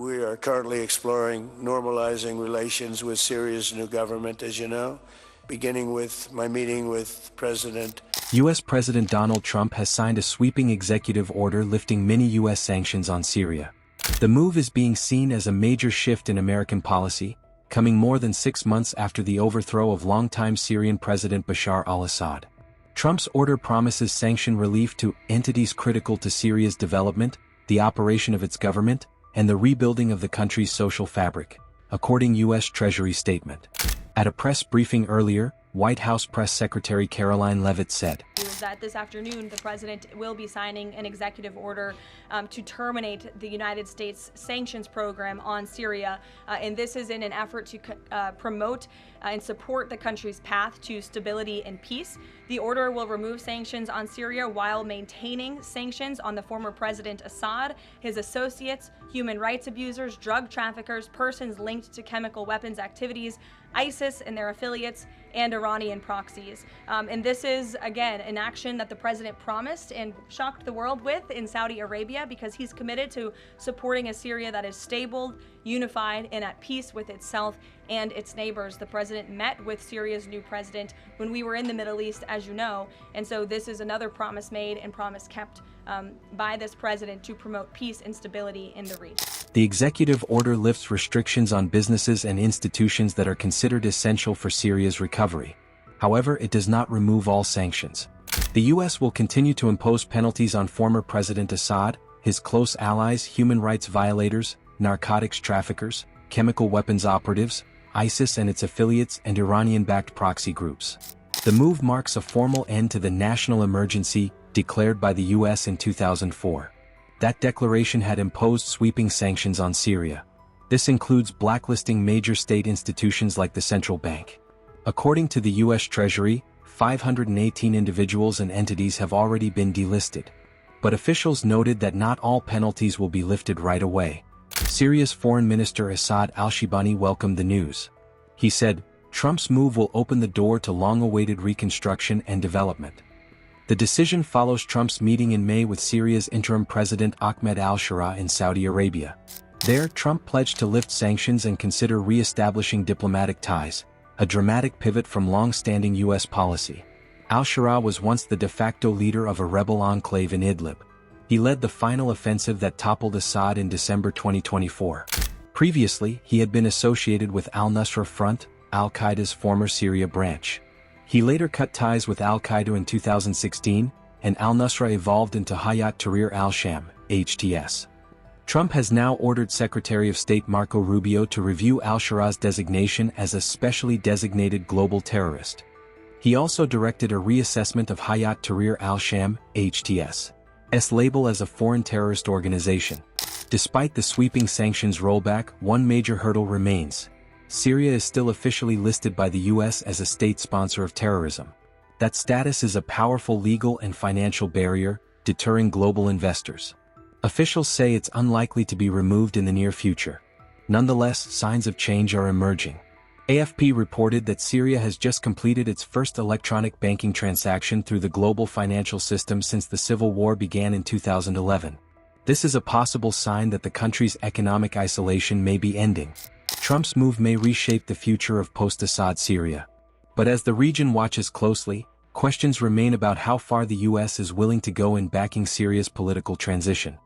We are currently exploring normalizing relations with Syria's new government, as you know, beginning with my meeting with President. U.S. President Donald Trump has signed a sweeping executive order lifting many U.S. sanctions on Syria. The move is being seen as a major shift in American policy, coming more than 6 months after the overthrow of longtime Syrian President Bashar al-Assad. Trump's order promises sanction relief to entities critical to Syria's development, the operation of its government, and the rebuilding of the country's social fabric, according U.S. Treasury statement. At a press briefing earlier, White House Press Secretary Caroline Leavitt said that this afternoon the president will be signing an executive order to terminate the United States sanctions program on Syria, and this is in an effort to promote and support the country's path to stability and peace. The order will remove sanctions on Syria while maintaining sanctions on the former President Assad, his associates, human rights abusers, drug traffickers, persons linked to chemical weapons activities, ISIS and their affiliates, and Iranian proxies. And this is, again, an action that the president promised and shocked the world with in Saudi Arabia, because he's committed to supporting a Syria that is stable, unified, and at peace with itself and its neighbors. The president met with Syria's new president when we were in the Middle East, as you know, and so this is another promise made and promise kept by this president to promote peace and stability in the region. The executive order lifts restrictions on businesses and institutions that are considered essential for Syria's recovery. However, it does not remove all sanctions. The U.S. will continue to impose penalties on former President Assad, his close allies, human rights violators, narcotics traffickers, chemical weapons operatives, ISIS and its affiliates, and Iranian-backed proxy groups. The move marks a formal end to the national emergency declared by the U.S. in 2004. That declaration had imposed sweeping sanctions on Syria. This includes blacklisting major state institutions like the central bank. According to the U.S. Treasury, 518 individuals and entities have already been delisted. But officials noted that not all penalties will be lifted right away. Syria's Foreign Minister Assad al-Shibani welcomed the news. He said, "Trump's move will open the door to long-awaited reconstruction and development." The decision follows Trump's meeting in May with Syria's interim president Ahmed al-Sharaa in Saudi Arabia. There, Trump pledged to lift sanctions and consider re-establishing diplomatic ties, a dramatic pivot from long-standing U.S. policy. Al-Sharaa was once the de facto leader of a rebel enclave in Idlib. He led the final offensive that toppled Assad in December 2024. Previously, he had been associated with al-Nusra Front, al-Qaeda's former Syria branch. He later cut ties with al-Qaeda in 2016, and al-Nusra evolved into Hayat Tahrir al-Sham, HTS. Trump has now ordered Secretary of State Marco Rubio to review al-Sharaa's designation as a specially designated global terrorist. He also directed a reassessment of Hayat Tahrir al-Sham, HTS' label as a foreign terrorist organization. Despite the sweeping sanctions rollback, one major hurdle remains. Syria is still officially listed by the U.S. as a state sponsor of terrorism. That status is a powerful legal and financial barrier, deterring global investors. Officials say it's unlikely to be removed in the near future. Nonetheless, signs of change are emerging. AFP reported that Syria has just completed its first electronic banking transaction through the global financial system since the civil war began in 2011. This is a possible sign that the country's economic isolation may be ending. Trump's move may reshape the future of post-Assad Syria. But as the region watches closely, questions remain about how far the U.S. is willing to go in backing Syria's political transition.